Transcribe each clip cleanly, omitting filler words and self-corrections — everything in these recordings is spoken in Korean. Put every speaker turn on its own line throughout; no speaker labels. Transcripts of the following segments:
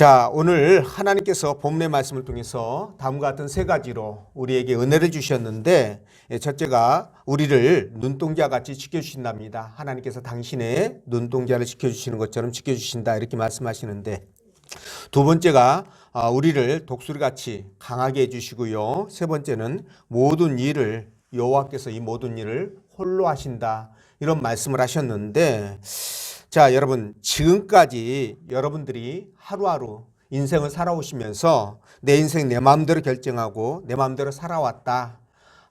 자, 오늘 하나님께서 본문의 말씀을 통해서 다음과 같은 세 가지로 우리에게 은혜를 주셨는데, 첫째가 우리를 눈동자 같이 지켜주신답니다. 하나님께서 당신의 눈동자를 지켜주시는 것처럼 지켜주신다, 이렇게 말씀하시는데, 두 번째가 우리를 독수리같이 강하게 해주시고요. 세 번째는 모든 일을 여호와께서 이 모든 일을 홀로 하신다, 이런 말씀을 하셨는데, 자, 여러분, 지금까지 여러분들이 하루하루 인생을 살아오시면서 내 인생 내 마음대로 결정하고 내 마음대로 살아왔다,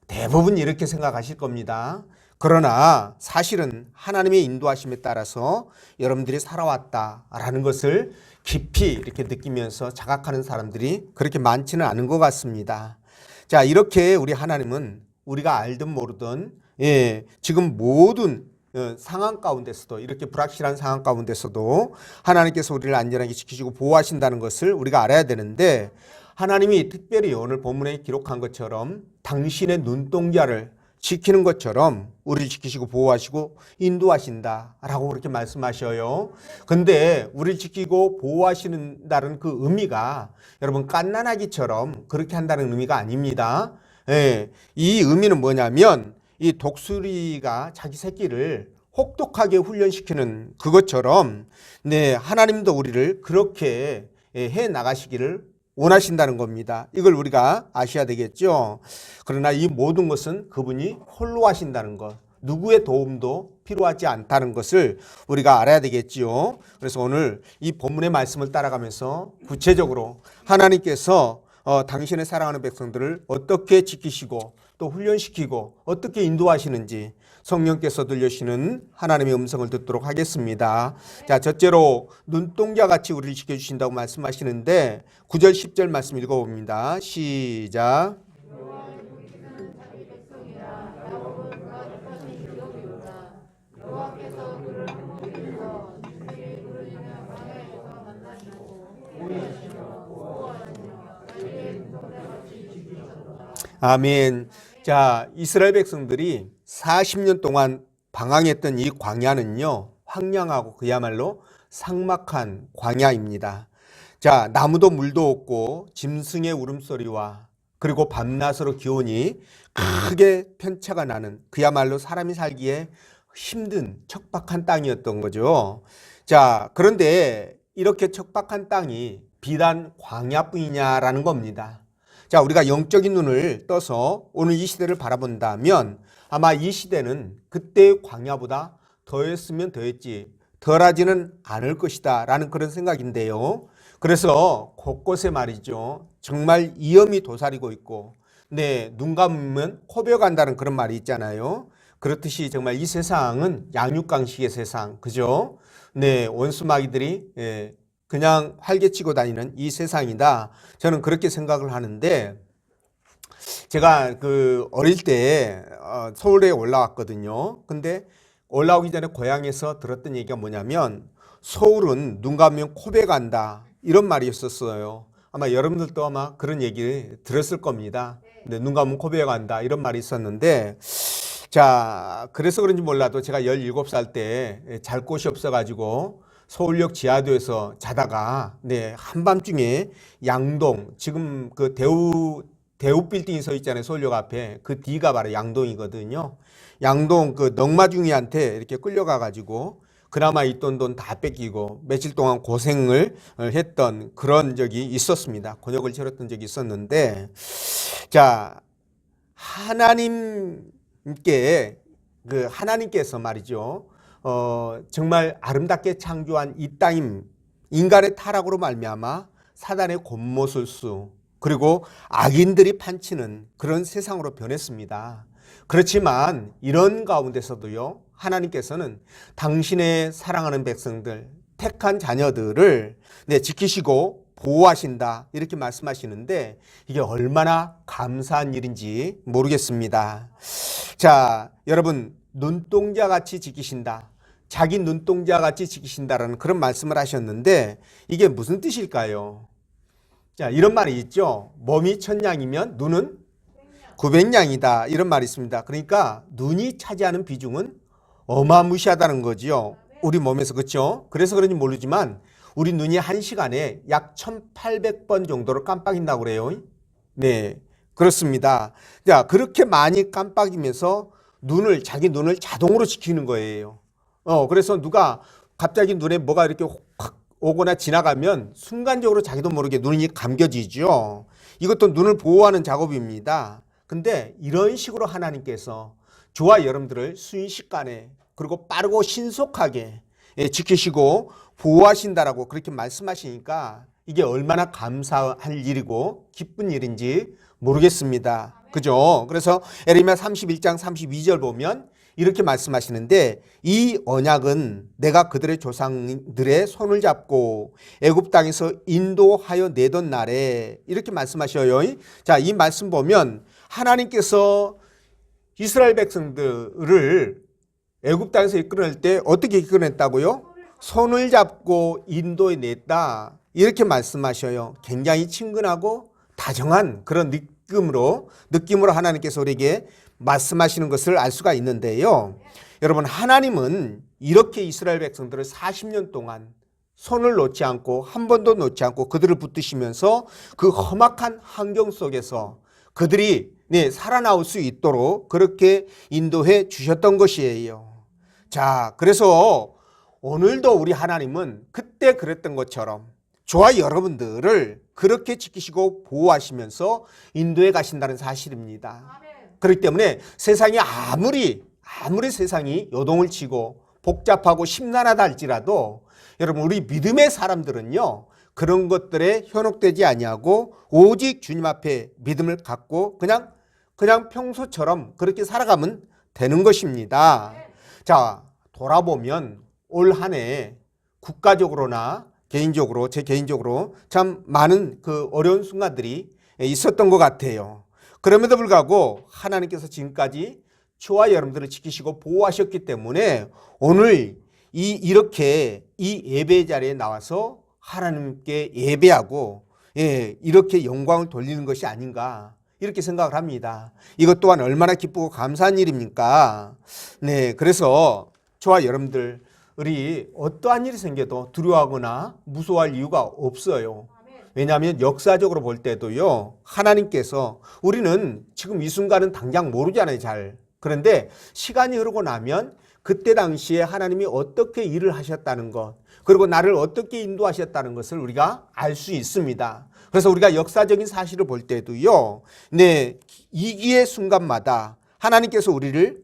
대부분 이렇게 생각하실 겁니다. 그러나 사실은 하나님의 인도하심에 따라서 여러분들이 살아왔다라는 것을 깊이 이렇게 느끼면서 자각하는 사람들이 그렇게 많지는 않은 것 같습니다. 자, 이렇게 우리 하나님은 우리가 알든 모르든 지금 모든 상황 가운데서도, 이렇게 불확실한 상황 가운데서도 하나님께서 우리를 안전하게 지키시고 보호하신다는 것을 우리가 알아야 되는데, 하나님이 특별히 오늘 본문에 기록한 것처럼 당신의 눈동자를 지키는 것처럼 우리를 지키시고 보호하시고 인도하신다라고 그렇게 말씀하셔요. 근데 우리를 지키고 보호하신다는 그 의미가 여러분 갓난아기처럼 그렇게 한다는 의미가 아닙니다. 이 의미는 뭐냐면, 이 독수리가 자기 새끼를 혹독하게 훈련시키는 그것처럼 하나님도 우리를 그렇게 해 나가시기를 원하신다는 겁니다. 이걸 우리가 아셔야 되겠죠. 그러나 이 모든 것은 그분이 홀로 하신다는 것, 누구의 도움도 필요하지 않다는 것을 우리가 알아야 되겠지요. 그래서 오늘 이 본문의 말씀을 따라가면서 구체적으로 하나님께서 당신의 사랑하는 백성들을 어떻게 지키시고 또 훈련시키고 어떻게 인도하시는지 성령께서 들려주시는 하나님의 음성을 듣도록 하겠습니다. 자, 첫째로 눈동자같이 우리를 지켜주신다고 말씀하시는데 9절 10절 말씀 읽어봅니다. 시작. 아멘. 자, 이스라엘 백성들이 40년 동안 방황했던 이 광야는요, 황량하고 그야말로 삭막한 광야입니다. 자, 나무도 물도 없고 짐승의 울음소리와 그리고 밤낮으로 기온이 크게 편차가 나는 그야말로 사람이 살기에 힘든 척박한 땅이었던 거죠. 자, 그런데 이렇게 척박한 땅이 비단 광야뿐이냐라는 겁니다. 자, 우리가 영적인 눈을 떠서 오늘 이 시대를 바라본다면 아마 이 시대는 그때의 광야보다 더했으면 더했지 덜하지는 않을 것이다 라는 그런 생각인데요. 그래서 곳곳에 말이죠, 정말 위험이 도사리고 있고 눈 감으면 코베어간다는 그런 말이 있잖아요. 그렇듯이 정말 이 세상은 양육강식의 세상, 그죠? 원수마귀들이 그냥 활개치고 다니는 이 세상이다, 저는 그렇게 생각을 하는데, 제가 어릴 때 서울에 올라왔거든요. 근데 올라오기 전에 고향에서 들었던 얘기가 뭐냐면, 서울은 눈 감으면 코베 간다, 이런 말이 있었어요. 아마 여러분들도 아마 그런 얘기 들었을 겁니다. 눈 감으면 코베 간다, 이런 말이 있었는데, 자, 그래서 그런지 몰라도 제가 17살 때 잘 곳이 없어가지고 서울역 지하도에서 자다가 한밤중에 양동, 지금 그 대우 빌딩이 서 있잖아요, 서울역 앞에. 그 뒤가 바로 양동이거든요. 양동 그 넝마중이한테 이렇게 끌려가가지고 그나마 있던 돈 다 뺏기고 며칠 동안 고생을 했던 그런 적이 있었습니다. 곤욕을 치렀던 적이 있었는데, 자, 하나님께서 말이죠, 정말 아름답게 창조한 이 땅임, 인간의 타락으로 말미암아 사단의 곤모술수 그리고 악인들이 판치는 그런 세상으로 변했습니다. 그렇지만 이런 가운데서도요, 하나님께서는 당신의 사랑하는 백성들, 택한 자녀들을 지키시고 보호하신다, 이렇게 말씀하시는데 이게 얼마나 감사한 일인지 모르겠습니다. 자, 여러분, 눈동자같이 지키신다, 자기 눈동자같이 지키신다라는 그런 말씀을 하셨는데 이게 무슨 뜻일까요? 자, 이런 말이 있죠. 몸이 1000양이면 눈은 900양이다, 이런 말이 있습니다. 그러니까 눈이 차지하는 비중은 어마무시하다는 거지요, 우리 몸에서. 그렇죠? 그래서 그런지 모르지만 우리 눈이 한 시간에 약 1800번 정도를 깜빡인다고 그래요. 네, 그렇습니다. 자, 그렇게 많이 깜빡이면서 자기 눈을 자동으로 지키는 거예요. 그래서 누가 갑자기 눈에 뭐가 이렇게 확 오거나 지나가면 순간적으로 자기도 모르게 눈이 감겨지죠. 이것도 눈을 보호하는 작업입니다. 근데 이런 식으로 하나님께서 저와 여러분들을 순식간에 그리고 빠르고 신속하게 지키시고 보호하신다라고 그렇게 말씀하시니까 이게 얼마나 감사할 일이고 기쁜 일인지 모르겠습니다. 그죠? 그래서 에레미야 31장 32절 보면 이렇게 말씀하시는데 이 언약은 내가 그들의 조상들의 손을 잡고 애굽 땅에서 인도하여 내던 날에 이렇게 말씀하셔요. 자, 이 말씀 보면 하나님께서 이스라엘 백성들을 애굽 땅에서 이끌어낼 때 어떻게 이끌어냈다고요? 손을 잡고 인도해 냈다. 이렇게 말씀하셔요. 굉장히 친근하고 다정한 그런 느낌으로 하나님께서 우리에게 말씀하시는 것을 알 수가 있는데요. 여러분, 하나님은 이렇게 이스라엘 백성들을 40년 동안 손을 놓지 않고 한 번도 놓지 않고 그들을 붙드시면서 그 험악한 환경 속에서 그들이 살아나올 수 있도록 그렇게 인도해 주셨던 것이에요. 자, 그래서 오늘도 우리 하나님은 그때 그랬던 것처럼 저와 여러분들을 그렇게 지키시고 보호하시면서 인도해 가신다는 사실입니다. 그렇기 때문에 세상이 아무리 세상이 요동을 치고 복잡하고 심란하다 할지라도 여러분, 우리 믿음의 사람들은요, 그런 것들에 현혹되지 아니하고 오직 주님 앞에 믿음을 갖고 그냥 평소처럼 그렇게 살아가면 되는 것입니다. 자, 돌아보면 올 한 해 국가적으로나 제 개인적으로 참 많은 그 어려운 순간들이 있었던 것 같아요. 그럼에도 불구하고 하나님께서 지금까지 저와 여러분들을 지키시고 보호하셨기 때문에 오늘 이렇게 이 예배 자리에 나와서 하나님께 예배하고 이렇게 영광을 돌리는 것이 아닌가 이렇게 생각을 합니다. 이것 또한 얼마나 기쁘고 감사한 일입니까? 네, 그래서 저와 여러분들 우리 어떠한 일이 생겨도 두려워하거나 무서워할 이유가 없어요. 왜냐하면 역사적으로 볼 때도요, 하나님께서 우리는 지금 이 순간은 당장 모르잖아요, 잘. 그런데 시간이 흐르고 나면 그때 당시에 하나님이 어떻게 일을 하셨다는 것, 그리고 나를 어떻게 인도하셨다는 것을 우리가 알 수 있습니다. 그래서 우리가 역사적인 사실을 볼 때도요, 위기의 순간마다 하나님께서 우리를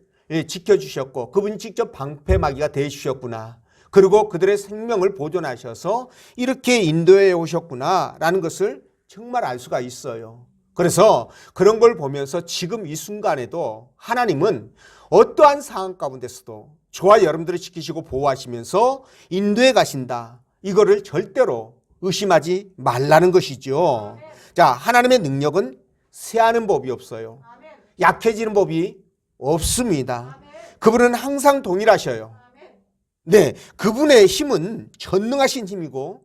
지켜주셨고 그분이 직접 방패막이가 되어주셨구나. 그리고 그들의 생명을 보존하셔서 이렇게 인도해 오셨구나라는 것을 정말 알 수가 있어요. 그래서 그런 걸 보면서 지금 이 순간에도 하나님은 어떠한 상황 가운데서도 저와 여러분들을 지키시고 보호하시면서 인도해 가신다. 이거를 절대로 의심하지 말라는 것이죠. 자, 하나님의 능력은 쇠하는 법이 없어요. 약해지는 법이 없습니다. 그분은 항상 동일하셔요. 네, 그분의 힘은 전능하신 힘이고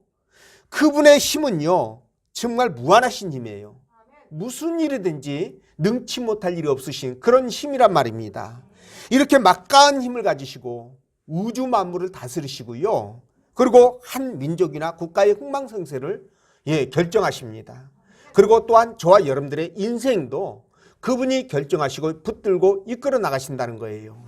그분의 힘은요 정말 무한하신 힘이에요. 무슨 일이든지 능치 못할 일이 없으신 그런 힘이란 말입니다. 이렇게 막강한 힘을 가지시고 우주 만물을 다스리시고요, 그리고 한 민족이나 국가의 흥망성쇠를 결정하십니다. 그리고 또한 저와 여러분들의 인생도 그분이 결정하시고 붙들고 이끌어 나가신다는 거예요.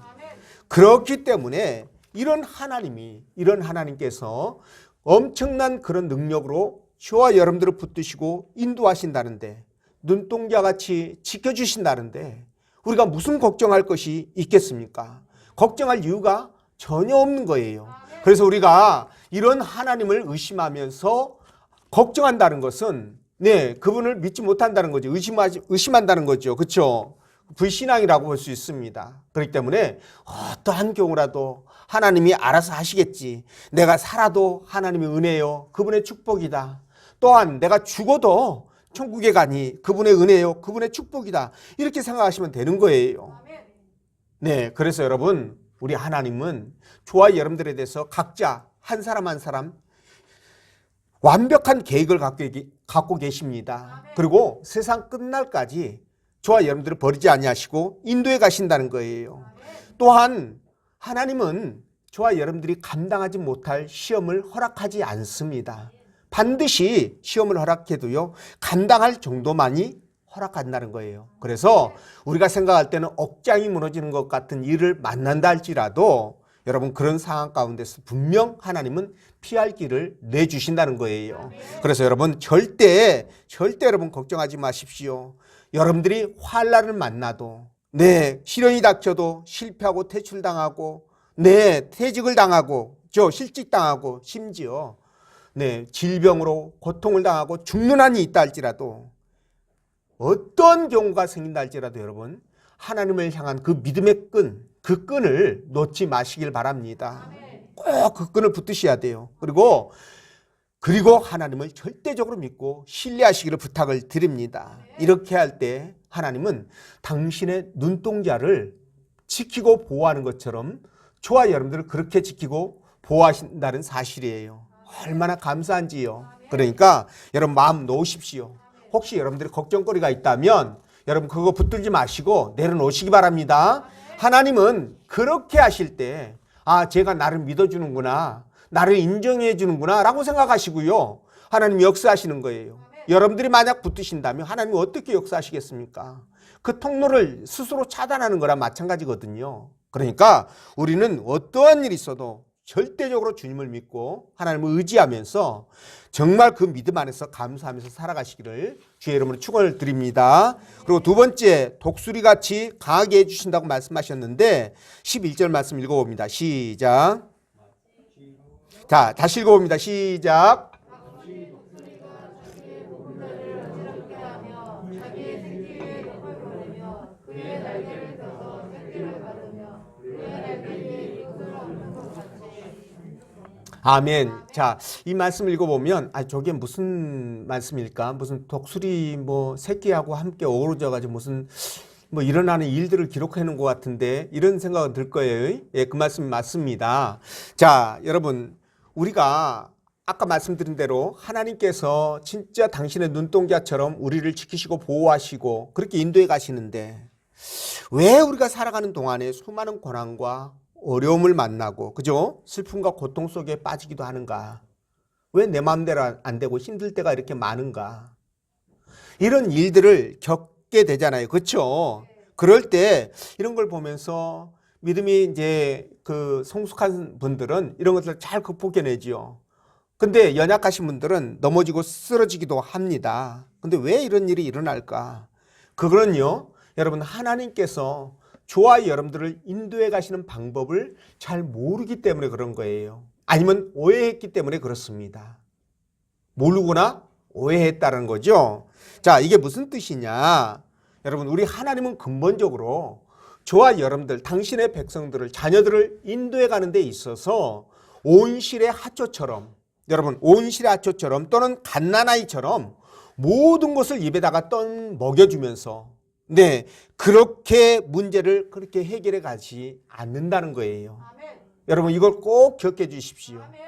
그렇기 때문에 이런 하나님께서 엄청난 그런 능력으로 저와 여러분들을 붙드시고 인도하신다는데, 눈동자같이 지켜주신다는데 우리가 무슨 걱정할 것이 있겠습니까? 걱정할 이유가 전혀 없는 거예요. 그래서 우리가 이런 하나님을 의심하면서 걱정한다는 것은 그분을 믿지 못한다는 거죠. 의심한다는 거죠. 그렇죠? 불신앙이라고 볼 수 있습니다. 그렇기 때문에 어떠한 경우라도 하나님이 알아서 하시겠지. 내가 살아도 하나님의 은혜요, 그분의 축복이다. 또한 내가 죽어도 천국에 가니 그분의 은혜요, 그분의 축복이다. 이렇게 생각하시면 되는 거예요. 네, 그래서 여러분, 우리 하나님은 저와 여러분들에 대해서 각자 한 사람 한 사람 완벽한 계획을 갖고 계십니다. 그리고 세상 끝날까지 저와 여러분들을 버리지 아니하시고 인도해 가신다는 거예요. 또한 하나님은 저와 여러분들이 감당하지 못할 시험을 허락하지 않습니다. 반드시 시험을 허락해도요, 감당할 정도만이 허락한다는 거예요. 그래서 우리가 생각할 때는 억장이 무너지는 것 같은 일을 만난다 할지라도 여러분, 그런 상황 가운데서 분명 하나님은 피할 길을 내주신다는 거예요. 그래서 여러분, 절대 여러분 걱정하지 마십시오. 여러분들이 환난을 만나도, 시련이 닥쳐도 실패하고 퇴출당하고, 퇴직을 당하고, 실직당하고, 심지어 질병으로 고통을 당하고 죽는 한이 있다 할지라도, 어떤 경우가 생긴다 할지라도 여러분, 하나님을 향한 그 믿음의 그 끈을 놓지 마시길 바랍니다. 꼭 그 끈을 붙드셔야 돼요. 그리고 하나님을 절대적으로 믿고 신뢰하시기를 부탁을 드립니다. 이렇게 할 때 하나님은 당신의 눈동자를 지키고 보호하는 것처럼 저와 여러분들을 그렇게 지키고 보호하신다는 사실이에요. 얼마나 감사한지요. 그러니까 여러분, 마음 놓으십시오. 혹시 여러분들이 걱정거리가 있다면 여러분, 그거 붙들지 마시고 내려놓으시기 바랍니다. 하나님은 그렇게 하실 때, 제가 나를 믿어주는구나, 나를 인정해 주는구나 라고 생각하시고요, 하나님 역사하시는 거예요. 여러분들이 만약 붙드신다면 하나님이 어떻게 역사하시겠습니까? 그 통로를 스스로 차단하는 거랑 마찬가지거든요. 그러니까 우리는 어떠한 일이 있어도 절대적으로 주님을 믿고 하나님을 의지하면서 정말 그 믿음 안에서 감사하면서 살아가시기를 주의 이름으로 축원을 드립니다. 그리고 두 번째, 독수리같이 강하게 해주신다고 말씀하셨는데 11절 말씀 읽어봅니다. 시작. 자, 다시 읽어봅니다. 시작. 아멘. 자, 이 말씀 읽어보면, 저게 무슨 말씀일까? 무슨 독수리 새끼하고 함께 어우러져가지고 무슨 일어나는 일들을 기록해 놓은 것 같은데, 이런 생각은 들 거예요. 예, 그 말씀이 맞습니다. 자, 여러분, 우리가 아까 말씀드린 대로 하나님께서 진짜 당신의 눈동자처럼 우리를 지키시고 보호하시고 그렇게 인도해 가시는데, 왜 우리가 살아가는 동안에 수많은 고난과 어려움을 만나고, 그죠? 슬픔과 고통 속에 빠지기도 하는가? 왜 내 마음대로 안 되고 힘들 때가 이렇게 많은가? 이런 일들을 겪게 되잖아요. 그렇죠? 그럴 때 이런 걸 보면서 믿음이 이제 성숙한 분들은 이런 것들을 잘 극복해내지요. 근데 연약하신 분들은 넘어지고 쓰러지기도 합니다. 근데 왜 이런 일이 일어날까? 그거는요, 여러분, 하나님께서 저와 여러분들을 인도해 가시는 방법을 잘 모르기 때문에 그런 거예요. 아니면 오해했기 때문에 그렇습니다. 모르거나 오해했다는 거죠. 자, 이게 무슨 뜻이냐? 여러분, 우리 하나님은 근본적으로 저와 여러분들, 당신의 백성들을, 자녀들을 인도해 가는 데 있어서 온실의 하초처럼, 여러분, 온실의 하초처럼 또는 갓난아이처럼 모든 것을 입에다가 먹여주면서 그렇게 문제를 그렇게 해결해 가지 않는다는 거예요. 아멘. 여러분, 이걸 꼭 기억해 주십시오. 아멘.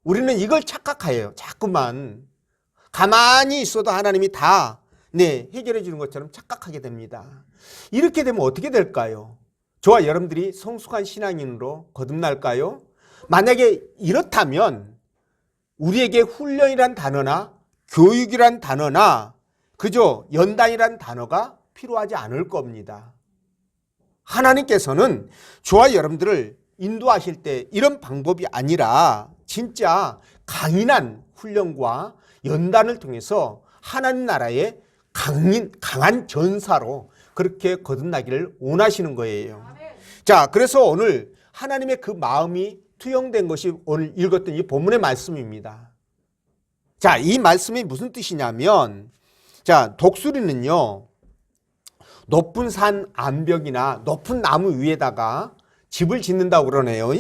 우리는 이걸 착각해요. 자꾸만 가만히 있어도 하나님이 다 해결해 주는 것처럼 착각하게 됩니다. 이렇게 되면 어떻게 될까요? 저와 여러분들이 성숙한 신앙인으로 거듭날까요? 만약에 이렇다면 우리에게 훈련이란 단어나 교육이란 단어나 그저 연단이란 단어가 필요하지 않을 겁니다. 하나님께서는 저와 여러분들을 인도하실 때 이런 방법이 아니라 진짜 강인한 훈련과 연단을 통해서 하나님 나라의 강한 전사로 그렇게 거듭나기를 원하시는 거예요. 자, 그래서 오늘 하나님의 그 마음이 투영된 것이 오늘 읽었던 이 본문의 말씀입니다. 자, 이 말씀이 무슨 뜻이냐면, 자, 독수리는요, 높은 산 암벽이나 높은 나무 위에다가 집을 짓는다고 그러네요.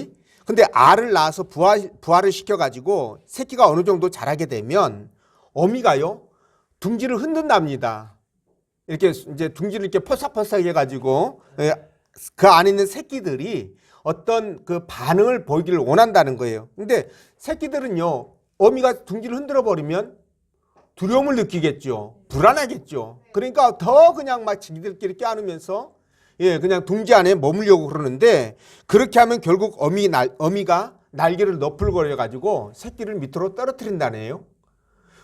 근데 알을 낳아서 부화를 시켜가지고 새끼가 어느 정도 자라게 되면 어미가요, 둥지를 흔든답니다. 이렇게 이제 둥지를 이렇게 퍼삭퍼삭 해가지고 그 안에 있는 새끼들이 어떤 그 반응을 보이기를 원한다는 거예요. 근데 새끼들은요, 어미가 둥지를 흔들어 버리면 두려움을 느끼겠죠. 불안하겠죠. 그러니까 더 그냥 막 지들끼리 껴안으면서 그냥 둥지 안에 머물려고 그러는데 그렇게 하면 결국 어미가 날개를 너풀거려 가지고 새끼를 밑으로 떨어뜨린다네요.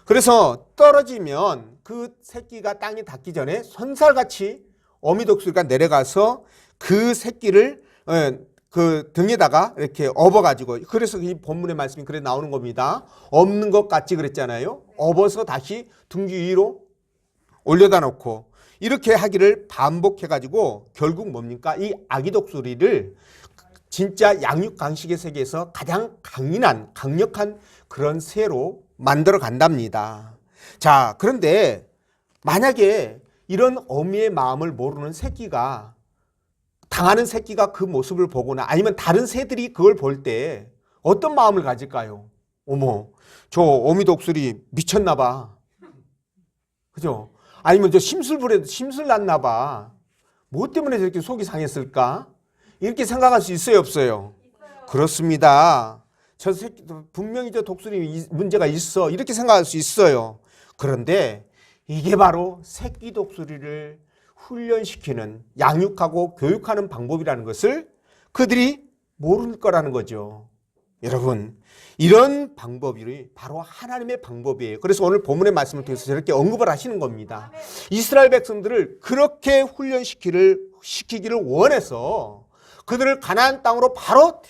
그래서 떨어지면 그 새끼가 땅에 닿기 전에 손살같이 어미 독수리가 내려가서 그 새끼를 그 등에다가 이렇게 업어가지고, 그래서 이 본문의 말씀이 그래 나오는 겁니다. 업는 것 같지 그랬잖아요. 업어서 다시 둥지 위로 올려다 놓고 이렇게 하기를 반복해가지고 결국 뭡니까? 이 아기 독수리를 진짜 양육 강식의 세계에서 가장 강력한 그런 새로 만들어 간답니다. 자, 그런데 만약에 이런 어미의 마음을 모르는 새끼가, 당하는 새끼가 그 모습을 보거나 아니면 다른 새들이 그걸 볼 때 어떤 마음을 가질까요? 어머, 저 어미 독수리 미쳤나 봐. 그죠? 아니면 저 심술부레도 심술 났나 봐. 뭐 때문에 저렇게 속이 상했을까? 이렇게 생각할 수 있어요, 없어요? 그렇습니다. 저 새끼 분명히 저 독수리 문제가 있어. 이렇게 생각할 수 있어요. 그런데 이게 바로 새끼 독수리를 훈련시키는, 양육하고 교육하는 방법이라는 것을 그들이 모를 거라는 거죠. 여러분, 이런 방법이 바로 하나님의 방법이에요. 그래서 오늘 본문의 말씀을 통해서 저렇게 언급을 하시는 겁니다. 이스라엘 백성들을 그렇게 훈련시키기를 원해서 그들을 가나안 땅으로 바로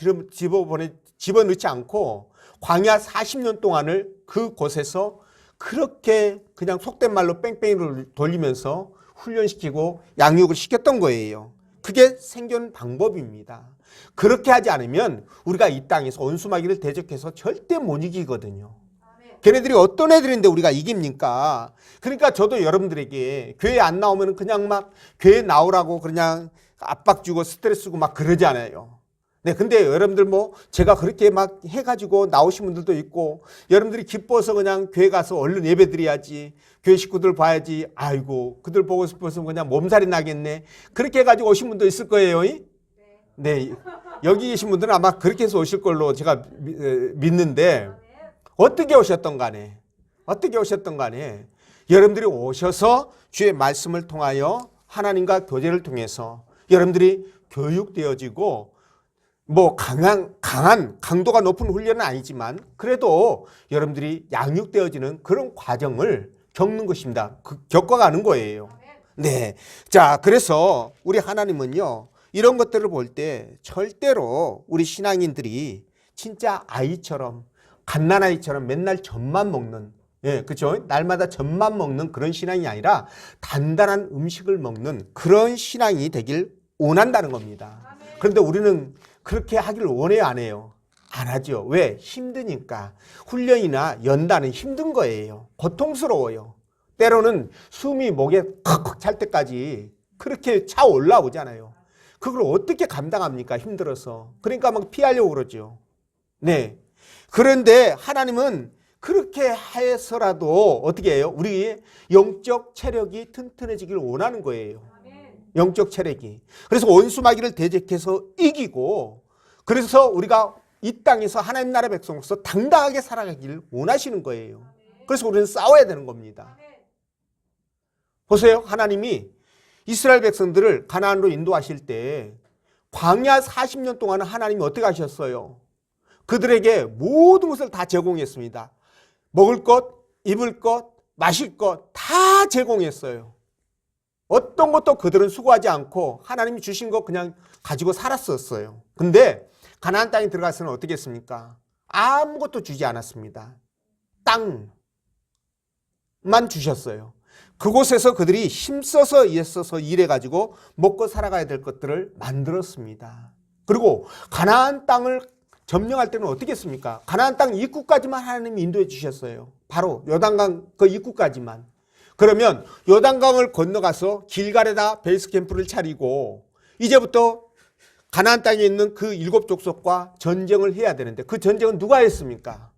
집어넣지 않고 광야 40년 동안을 그곳에서 그렇게 그냥 속된 말로 뺑뺑이를 돌리면서 훈련시키고 양육을 시켰던 거예요. 그게 생존 방법입니다. 그렇게 하지 않으면 우리가 이 땅에서 원수마귀를 대적해서 절대 못 이기거든요. 걔네들이 어떤 애들인데 우리가 이깁니까? 그러니까 저도 여러분들에게 교회 안 나오면 그냥 막 교회 나오라고 그냥 압박 주고 스트레스 주고 막 그러잖아요. 네, 근데 여러분들 뭐 제가 그렇게 막 해가지고 나오신 분들도 있고, 여러분들이 기뻐서 그냥 교회 가서 얼른 예배 드려야지, 교회 식구들 봐야지, 아이고 그들 보고 싶어서 그냥 몸살이 나겠네, 그렇게 해가지고 오신 분도 있을 거예요. 네, 여기 계신 분들은 아마 그렇게 해서 오실 걸로 제가 믿는데, 어떻게 오셨던 간에 여러분들이 오셔서 주의 말씀을 통하여 하나님과 교제를 통해서 여러분들이 교육되어지고, 뭐 강도가 높은 훈련은 아니지만 그래도 여러분들이 양육되어지는 그런 과정을 겪는 것입니다. 겪어가는 거예요. 네. 자, 그래서 우리 하나님은요, 이런 것들을 볼 때 절대로 우리 신앙인들이 진짜 아이처럼, 갓난아이처럼 맨날 젖만 먹는, 그렇죠? 날마다 젖만 먹는 그런 신앙이 아니라 단단한 음식을 먹는 그런 신앙이 되길 원한다는 겁니다. 그런데 우리는 그렇게 하기를 원해요, 안 해요? 안 하죠. 왜? 힘드니까. 훈련이나 연단은 힘든 거예요. 고통스러워요. 때로는 숨이 목에 컥컥 찰 때까지 그렇게 차 올라오잖아요. 그걸 어떻게 감당합니까? 힘들어서. 그러니까 막 피하려고 그러죠. 네. 그런데 하나님은 그렇게 해서라도 어떻게 해요? 우리의 영적 체력이 튼튼해지기를 원하는 거예요. 영적 체력이. 그래서 원수마귀를 대적해서 이기고, 그래서 우리가 이 땅에서 하나님 나라 백성으로서 당당하게 살아가기를 원하시는 거예요. 그래서 우리는 싸워야 되는 겁니다. 보세요. 하나님이 이스라엘 백성들을 가나안으로 인도하실 때 광야 40년 동안은 하나님이 어떻게 하셨어요? 그들에게 모든 것을 다 제공했습니다. 먹을 것, 입을 것, 마실 것 다 제공했어요. 어떤 것도 그들은 수고하지 않고 하나님이 주신 거 그냥 가지고 살았었어요. 근데 가나안 땅에 들어가서는 어떻게 했습니까? 아무것도 주지 않았습니다. 땅만 주셨어요. 그곳에서 그들이 힘써서 애써서 일해가지고 먹고 살아가야 될 것들을 만들었습니다. 그리고 가나안 땅을 점령할 때는 어떻게 했습니까? 가나안 땅 입구까지만 하나님이 인도해 주셨어요. 바로 요단강 그 입구까지만. 그러면 요단강을 건너가서 길갈에다 베이스 캠프를 차리고 이제부터 가나안 땅에 있는 그 7 족속과 전쟁을 해야 되는데, 그 전쟁은 누가 했습니까?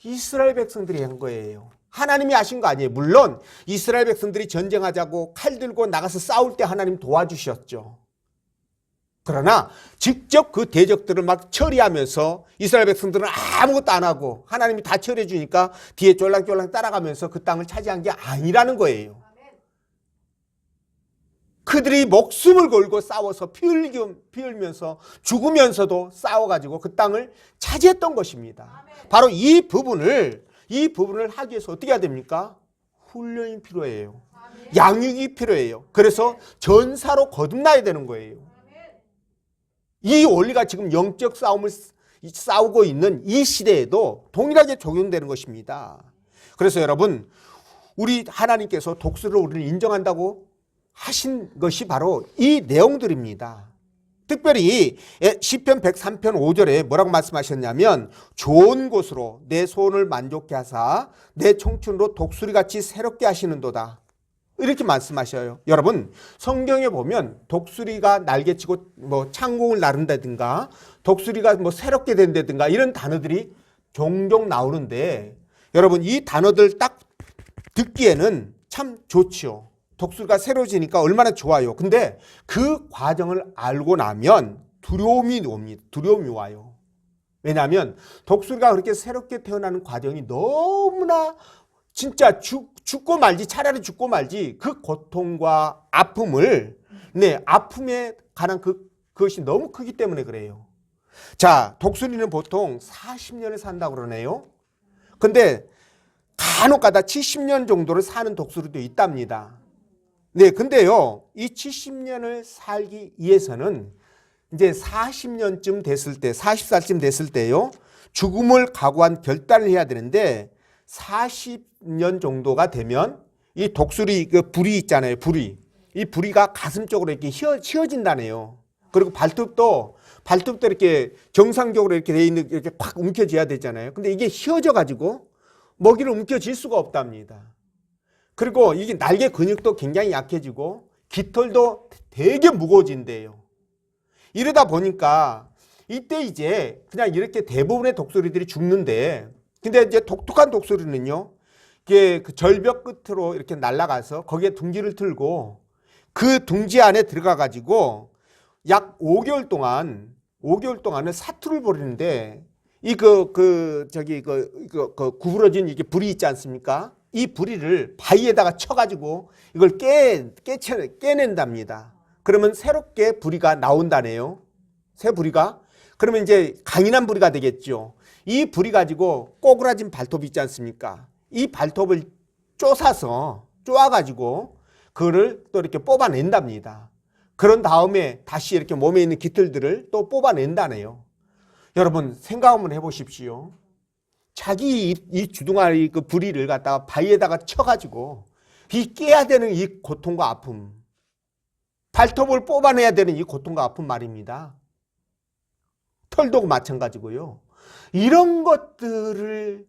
이스라엘 백성들이 한 거예요. 하나님이 하신 거 아니에요. 물론 이스라엘 백성들이 전쟁하자고 칼 들고 나가서 싸울 때 하나님 도와주셨죠. 그러나 직접 그 대적들을 막 처리하면서 이스라엘 백성들은 아무것도 안 하고 하나님이 다 처리해 주니까 뒤에 쫄랑쫄랑 따라가면서 그 땅을 차지한 게 아니라는 거예요. 그들이 목숨을 걸고 싸워서 피 흘리면서 죽으면서도 싸워가지고 그 땅을 차지했던 것입니다. 바로 이 부분을 하기 위해서 어떻게 해야 됩니까? 훈련이 필요해요. 양육이 필요해요. 그래서 전사로 거듭나야 되는 거예요. 이 원리가 지금 영적 싸움을 싸우고 있는 이 시대에도 동일하게 적용되는 것입니다. 그래서 여러분, 우리 하나님께서 독수리를 우리를 인정한다고 하신 것이 바로 이 내용들입니다. 특별히 시편 103편 5절에 뭐라고 말씀하셨냐면 좋은 곳으로 내 소원을 만족케 하사 내 청춘으로 독수리같이 새롭게 하시는도다. 이렇게 말씀하셔요. 여러분, 성경에 보면 독수리가 날개치고 뭐 창공을 나른다든가 독수리가 뭐 새롭게 된다든가 이런 단어들이 종종 나오는데 여러분, 이 단어들 딱 듣기에는 참 좋지요. 독수리가 새로워지니까 얼마나 좋아요. 근데 그 과정을 알고 나면 두려움이 옵니다. 두려움이 와요. 왜냐하면 독수리가 그렇게 새롭게 태어나는 과정이 너무나 진짜 죽고 말지, 차라리 죽고 말지 그 고통과 아픔을, 아픔에 관한 그것이 너무 크기 때문에 그래요. 자, 독수리는 보통 40년을 산다고 그러네요. 근데 간혹 가다 70년 정도를 사는 독수리도 있답니다. 근데요, 이 70년을 살기 위해서는 이제 40년쯤 됐을 때, 40살쯤 됐을 때요, 죽음을 각오한 결단을 해야 되는데 40년 정도가 되면 이 독수리 그 부리 있잖아요. 이 부리가 가슴 쪽으로 이렇게 휘어진다네요. 그리고 발톱도 이렇게 정상적으로 이렇게 돼 있는, 이렇게 팍 움켜져야 되잖아요. 근데 이게 휘어져 가지고 먹이를 움켜쥘 수가 없답니다. 그리고 이게 날개 근육도 굉장히 약해지고 깃털도 되게 무거워진대요. 이러다 보니까 이때 이제 그냥 이렇게 대부분의 독수리들이 죽는데, 근데 이제 독특한 독수리는요, 이게 그 절벽 끝으로 이렇게 날아가서 거기에 둥지를 틀고 그 둥지 안에 들어가 가지고 약 5개월 동안은 사투를 벌이는데 구부러진 이게 부리 있지 않습니까? 이 부리를 바위에다가 쳐가지고 이걸 깨낸답니다. 그러면 새롭게 부리가 나온다네요. 새 부리가. 그러면 이제 강인한 부리가 되겠죠. 이 부리 가지고 꼬그라진 발톱이 있지 않습니까? 이 발톱을 쪼아가지고 그거를 또 이렇게 뽑아낸답니다. 그런 다음에 다시 이렇게 몸에 있는 깃털들을 또 뽑아낸다네요. 여러분, 생각 한번 해보십시오. 자기 이 주둥아리 그 부리를 갖다가 바위에다가 쳐가지고 이 깨야 되는 이 고통과 아픔, 발톱을 뽑아내야 되는 이 고통과 아픔 말입니다. 털도 마찬가지고요. 이런 것들을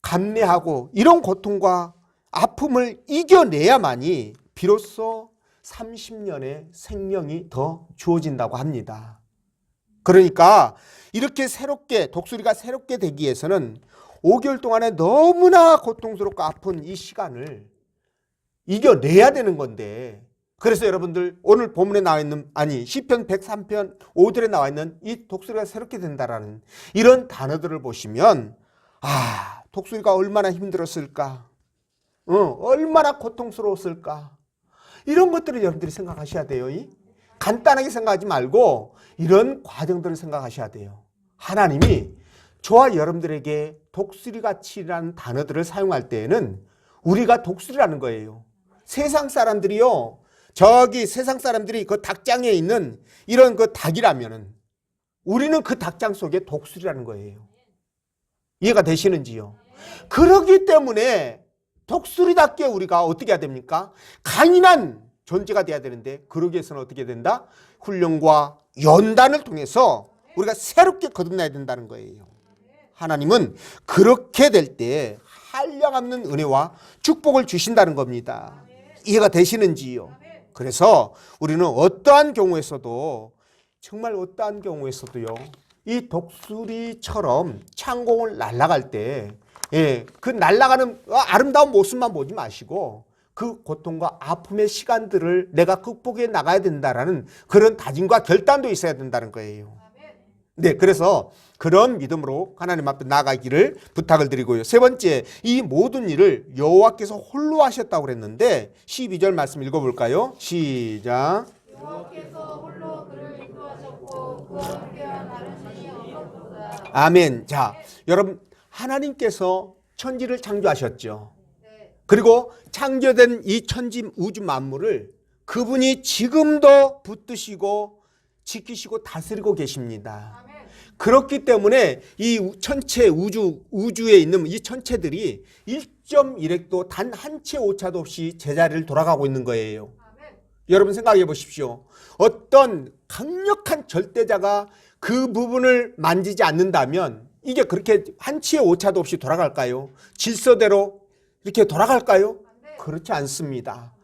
감내하고 이런 고통과 아픔을 이겨내야만이 비로소 30년의 생명이 더 주어진다고 합니다. 그러니까 이렇게 독수리가 새롭게 되기 위해서는 5개월 동안에 너무나 고통스럽고 아픈 이 시간을 이겨내야 되는 건데, 그래서 여러분들 오늘 본문에 나와 있는, 시편 103편 5절에 나와 있는 이 독수리가 새롭게 된다라는 이런 단어들을 보시면, 독수리가 얼마나 힘들었을까, 얼마나 고통스러웠을까, 이런 것들을 여러분들이 생각하셔야 돼요. 간단하게 생각하지 말고 이런 과정들을 생각하셔야 돼요. 하나님이 저와 여러분들에게 독수리같이라는 단어들을 사용할 때에는 우리가 독수리라는 거예요. 세상 사람들이요, 세상 사람들이 그 닭장에 있는 이런 그 닭이라면은 우리는 그 닭장 속에 독수리라는 거예요. 이해가 되시는지요? 그렇기 때문에 독수리답게 우리가 어떻게 해야 됩니까? 강인한 존재가 돼야 되는데, 그러기 위해서는 어떻게 된다? 훈련과 연단을 통해서 우리가 새롭게 거듭나야 된다는 거예요. 하나님은 그렇게 될 때 한량없는 은혜와 축복을 주신다는 겁니다. 이해가 되시는지요? 그래서 우리는 어떠한 경우에서도, 정말 어떠한 경우에서도요, 이 독수리처럼 창공을 날아갈 때, 그 날아가는 아름다운 모습만 보지 마시고 그 고통과 아픔의 시간들을 내가 극복해 나가야 된다라는 그런 다짐과 결단도 있어야 된다는 거예요. 네, 그래서 그런 믿음으로 하나님 앞에 나아가기를 부탁을 드리고요. 세 번째, 이 모든 일을 여호와께서 홀로 하셨다고 그랬는데 12절 말씀 읽어볼까요? 시작.
여호와께서 홀로 그를 인도하셨고 그와 함께한 다른 신이 없었도다.
아멘. 자, 여러분 하나님께서 천지를 창조하셨죠.
네.
그리고 창조된 이 천지 우주 만물을 그분이 지금도 붙드시고 지키시고 다스리고 계십니다.
아멘.
그렇기 때문에 이 천체 우주에 있는 이 천체들이 1.1획도 단 한 채 오차도 없이 제자리를 돌아가고 있는 거예요.
아멘.
여러분 생각해 보십시오. 어떤 강력한 절대자가 그 부분을 만지지 않는다면 이게 그렇게 한 치의 오차도 없이 돌아갈까요? 질서대로 이렇게 돌아갈까요? 그렇지 않습니다.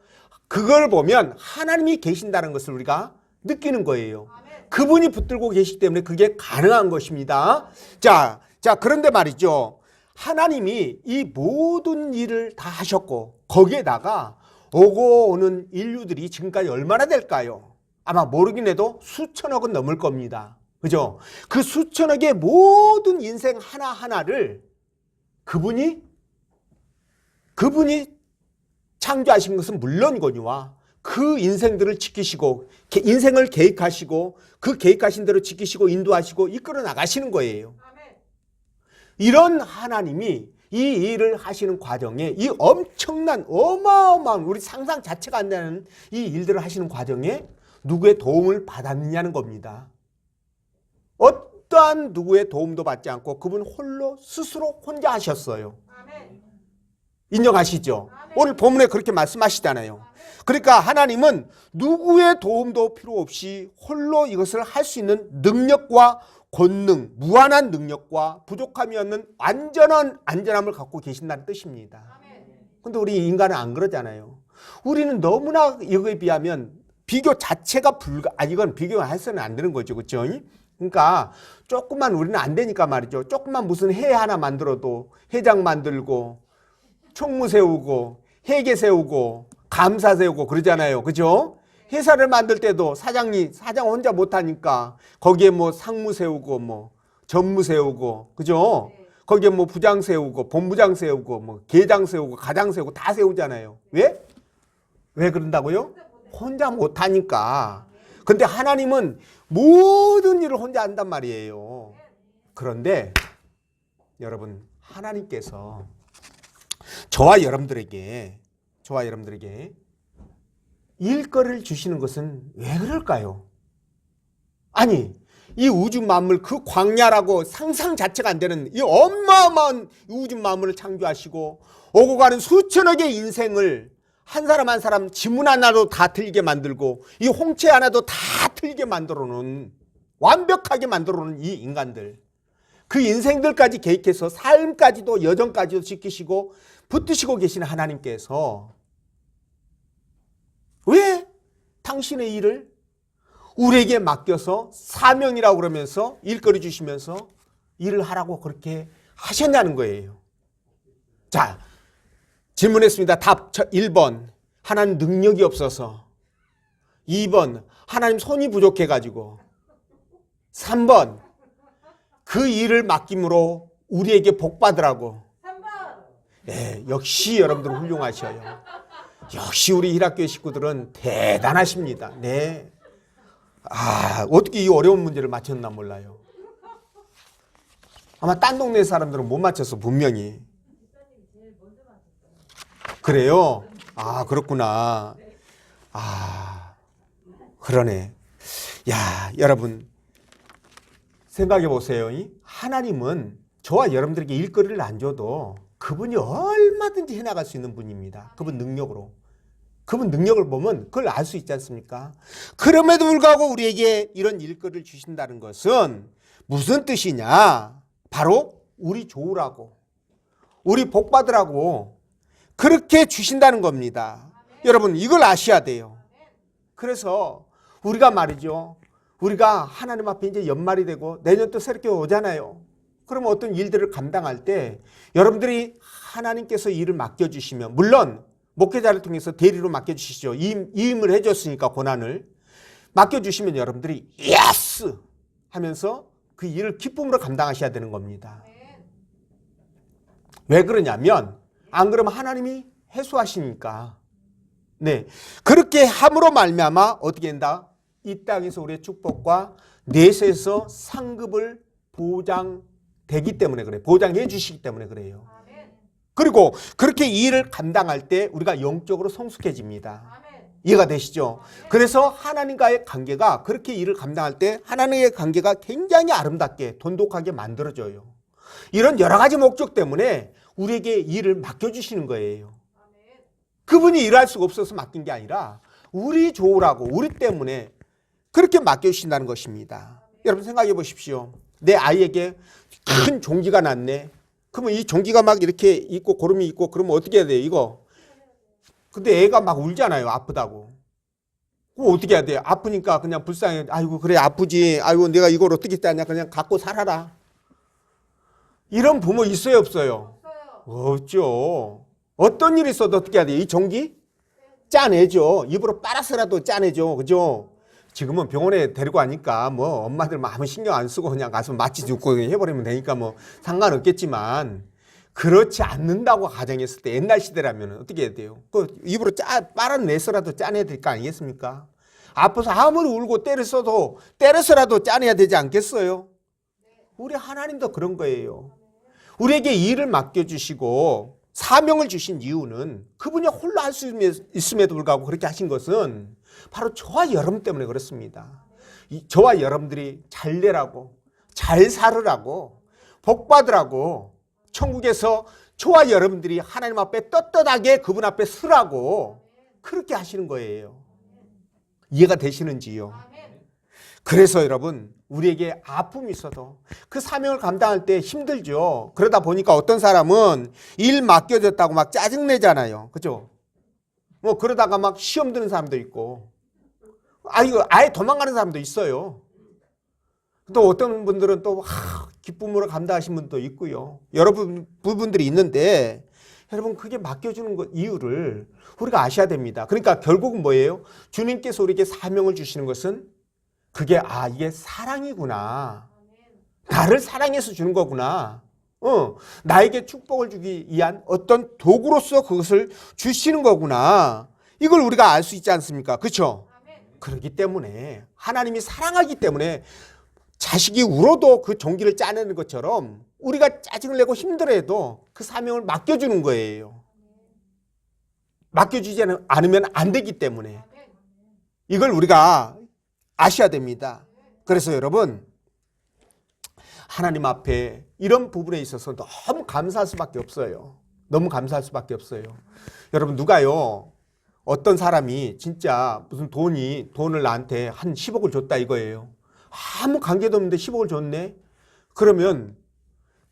그걸 보면 하나님이 계신다는 것을 우리가 느끼는 거예요. 그분이 붙들고 계시기 때문에 그게 가능한 것입니다. 자, 그런데 말이죠. 하나님이 이 모든 일을 다 하셨고 거기에다가 오고 오는 인류들이 지금까지 얼마나 될까요? 아마 모르긴 해도 수천억은 넘을 겁니다. 그죠? 그 수천억의 모든 인생 하나하나를 그분이 창조하신 것은 물론이거니와 그 인생들을 지키시고 인생을 계획하시고 그 계획하신 대로 지키시고 인도하시고 이끌어 나가시는 거예요. 이런 하나님이 이 일을 하시는 과정에 이 엄청난 어마어마한 우리 상상 자체가 안 되는 이 일들을 하시는 과정에 누구의 도움을 받았느냐는 겁니다. 어떠한 누구의 도움도 받지 않고 그분 홀로 스스로 혼자 하셨어요. 인정하시죠? 오늘 본문에 그렇게 말씀하시잖아요. 그러니까 하나님은 누구의 도움도 필요 없이 홀로 이것을 할 수 있는 능력과 권능, 무한한 능력과 부족함이 없는 완전한 안전함을 갖고 계신다는 뜻입니다. 근데 우리 인간은 안 그러잖아요. 우리는 너무나 이거에 비하면 비교 자체가 이건 비교가 해서는 안 되는 거죠. 그렇죠? 그러니까 조금만 우리는 안 되니까 말이죠. 조금만 무슨 해 하나 만들어도 회장 만들고 총무 세우고 회계 세우고 감사 세우고 그러잖아요. 그죠? 회사를 만들 때도 사장 혼자 못하니까 거기에 뭐 상무 세우고 뭐 전무 세우고 그죠? 거기에 뭐 부장 세우고 본부장 세우고 뭐 계장 세우고 가장 세우고 다 세우잖아요. 왜? 왜 그런다고요? 혼자 못하니까. 근데 하나님은 모든 일을 혼자 한단 말이에요. 그런데 여러분 하나님께서 저와 여러분들에게 일거리를 주시는 것은 왜 그럴까요? 아니 이 우주 만물 그 광야라고 상상 자체가 안 되는 이 어마어마한 우주 만물을 창조하시고 오고 가는 수천억의 인생을 한 사람 한 사람 지문 하나도 다 틀리게 만들고 이 홍채 하나도 다 틀리게 만들어 놓은 완벽하게 만들어 놓은 이 인간들 그 인생들까지 계획해서 삶까지도 여정까지도 지키시고 붙드시고 계신 하나님께서 왜 당신의 일을 우리에게 맡겨서 사명이라고 그러면서 일거리 주시면서 일을 하라고 그렇게 하셨냐는 거예요. 자, 질문했습니다. 답 1번 하나님 능력이 없어서 2번 하나님 손이 부족해가지고 3번 그 일을 맡김으로 우리에게 복 받으라고.
3번.
네, 역시 여러분들 훌륭하셔요. 역시 우리 힐학교의 식구들은 대단하십니다. 네. 어떻게 이 어려운 문제를 맞췄나 몰라요. 아마 딴 동네 사람들은 못 맞췄어, 분명히. 그래요? 그렇구나. 그러네. 야, 여러분 생각해 보세요. 하나님은 저와 여러분들에게 일거리를 안 줘도 그분이 얼마든지 해나갈 수 있는 분입니다. 그분 능력으로. 그분 능력을 보면 그걸 알 수 있지 않습니까? 그럼에도 불구하고 우리에게 이런 일거리를 주신다는 것은 무슨 뜻이냐? 바로 우리 좋으라고, 우리 복 받으라고 그렇게 주신다는 겁니다. 여러분 이걸 아셔야 돼요. 그래서 우리가 말이죠. 우리가 하나님 앞에 이제 연말이 되고 내년 또 새롭게 오잖아요. 그러면 어떤 일들을 감당할 때 여러분들이 하나님께서 일을 맡겨주시면 물론 목회자를 통해서 대리로 맡겨주시죠. 이임을 해줬으니까 권한을 맡겨주시면 여러분들이 예스 하면서 그 일을 기쁨으로 감당하셔야 되는 겁니다. 왜 그러냐면 안 그러면 하나님이 해소하시니까. 네, 그렇게 함으로 말미암아 어떻게 된다? 이 땅에서 우리의 축복과 내세에서 상급을 보장되기 때문에 그래요. 보장해 주시기 때문에 그래요. 그리고 그렇게 이 일을 감당할 때 우리가 영적으로 성숙해집니다. 이해가 되시죠? 그래서 하나님과의 관계가 그렇게 일을 감당할 때 하나님의 관계가 굉장히 아름답게 돈독하게 만들어져요. 이런 여러 가지 목적 때문에 우리에게 일을 맡겨주시는 거예요. 그분이 일할 수가 없어서 맡긴 게 아니라 우리 좋으라고 우리 때문에 그렇게 맡겨주신다는 것입니다. 여러분 생각해 보십시오. 내 아이에게 큰 종기가 났네. 그러면 이 종기가 막 이렇게 있고 고름이 있고 그러면 어떻게 해야 돼요? 이거. 근데 애가 막 울잖아요. 아프다고. 그거 어떻게 해야 돼요? 아프니까 그냥 불쌍해. 아이고 그래 아프지. 아이고 내가 이걸 어떻게 따냐. 그냥 갖고 살아라. 이런 부모 있어요 없어요? 없죠. 어떤 일이 있어도 어떻게 해야 돼요? 이 종기? 짜내죠. 입으로 빨아서라도 짜내죠. 그죠? 지금은 병원에 데리고 가니까 뭐 엄마들 아무 신경 안 쓰고 그냥 가서 마취 죽고 해버리면 되니까 뭐 상관없겠지만 그렇지 않는다고 가정했을 때 옛날 시대라면 어떻게 해야 돼요? 그 입으로 빨아내서라도 짜내야 될 거 아니겠습니까? 아파서 아무리 울고 때려서라도 짜내야 되지 않겠어요? 우리 하나님도 그런 거예요. 우리에게 일을 맡겨주시고 사명을 주신 이유는 그분이 홀로 할 수 있음에도 불구하고 그렇게 하신 것은 바로 저와 여러분 때문에 그렇습니다. 저와 여러분들이 잘 되라고, 잘 살으라고, 복 받으라고, 천국에서 저와 여러분들이 하나님 앞에 떳떳하게 그분 앞에 서라고 그렇게 하시는 거예요. 이해가 되시는지요? 그래서 여러분 우리에게 아픔이 있어도 그 사명을 감당할 때 힘들죠. 그러다 보니까 어떤 사람은 일 맡겨졌다고 막 짜증내잖아요. 그죠? 뭐 그러다가 막 시험 드는 사람도 있고 이거 아예 도망가는 사람도 있어요. 또 어떤 분들은 또 기쁨으로 감당하신 분도 있고요. 여러 부분들이 있는데 여러분 그게 맡겨주는 것 이유를 우리가 아셔야 됩니다. 그러니까 결국은 뭐예요? 주님께서 우리에게 사명을 주시는 것은 그게 이게 사랑이구나. 나를 사랑해서 주는 거구나. 나에게 축복을 주기 위한 어떤 도구로서 그것을 주시는 거구나. 이걸 우리가 알 수 있지 않습니까? 그렇죠? 그렇기 때문에 하나님이 사랑하기 때문에 자식이 울어도 그 종기를 짜내는 것처럼 우리가 짜증을 내고 힘들어해도 그 사명을 맡겨주는 거예요. 맡겨주지 않으면 안 되기 때문에 이걸 우리가 아셔야 됩니다. 그래서 여러분 하나님 앞에 이런 부분에 있어서 너무 감사할 수밖에 없어요. 너무 감사할 수밖에 없어요. 여러분 누가요 어떤 사람이 진짜 무슨 돈을 나한테 한 10억을 줬다 이거예요. 아무 관계도 없는데 10억을 줬네. 그러면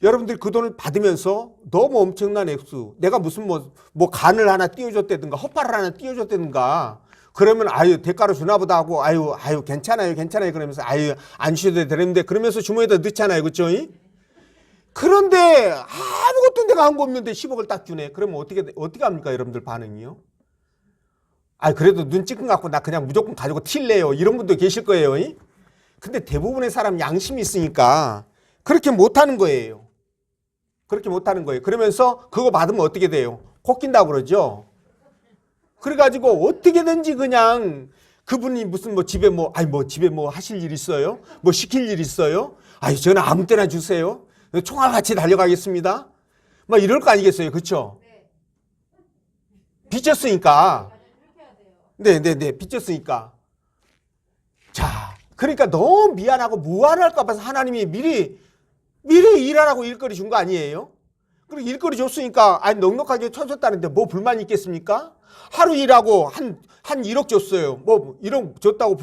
여러분들이 그 돈을 받으면서 너무 엄청난 액수, 내가 무슨 뭐 간을 하나 띄워줬다든가 헛발을 하나 띄워줬다든가 그러면 대가로 주나 보다 하고 괜찮아요 그러면서 안 주셔도 되는데 그러면서 주머니에다 넣잖아요. 그렇죠? 그런데 아무것도 내가 한 거 없는데 10억을 딱 주네. 그러면 어떻게 합니까? 여러분들 반응이요? 그래도 눈 찌끈 갖고 나 그냥 무조건 가지고 튈래요. 이런 분도 계실 거예요. 근데 대부분의 사람 양심이 있으니까 그렇게 못하는 거예요. 그렇게 못하는 거예요. 그러면서 그거 받으면 어떻게 돼요? 콧낀다고 그러죠. 그래가지고 어떻게든지 그냥 그분이 무슨 집에 집에 하실 일 있어요? 시킬 일 있어요? 저는 아무 때나 주세요. 총알같이 달려가겠습니다. 이럴 거 아니겠어요? 그렇죠? 빚졌으니까. 네, 빚졌으니까. 자, 그러니까 너무 미안하고 무안할까 봐서 하나님이 미리 일하라고 일거리 준 거 아니에요? 그리고 일거리 줬으니까 넉넉하게 쳐줬다는데 뭐 불만이 있겠습니까? 하루 일하고 한 1억 줬어요. 1억 줬다고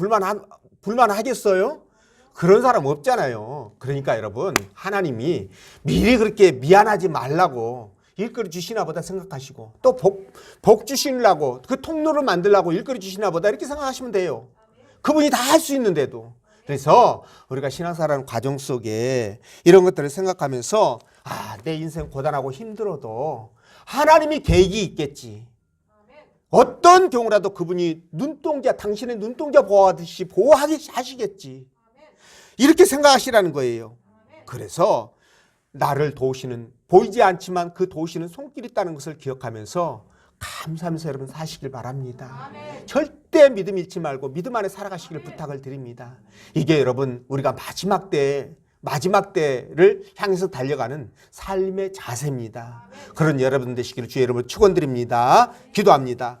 불만하겠어요? 그런 사람 없잖아요. 그러니까 여러분 하나님이 미리 그렇게 미안하지 말라고 일거리 주시나 보다 생각하시고 또 복 주시려고 그 통로를 만들려고 일거리 주시나 보다 이렇게 생각하시면 돼요. 그분이 다 할 수 있는데도. 그래서 우리가 신앙생활하는 과정 속에 이런 것들을 생각하면서 내 인생 고단하고 힘들어도 하나님이 계획이 있겠지. 어떤 경우라도 그분이 당신의 눈동자 보호하듯이 보호하시겠지. 이렇게 생각하시라는 거예요. 그래서 나를 도우시는, 보이지 않지만 그 도우시는 손길이 있다는 것을 기억하면서 감사하면서 여러분 사시길 바랍니다. 절대 믿음 잃지 말고 믿음 안에 살아가시길 부탁을 드립니다. 이게 여러분 우리가 마지막 때를 향해서 달려가는 삶의 자세입니다. 그런 여러분 되시기를 주의 이름으로 축원드립니다. 기도합니다.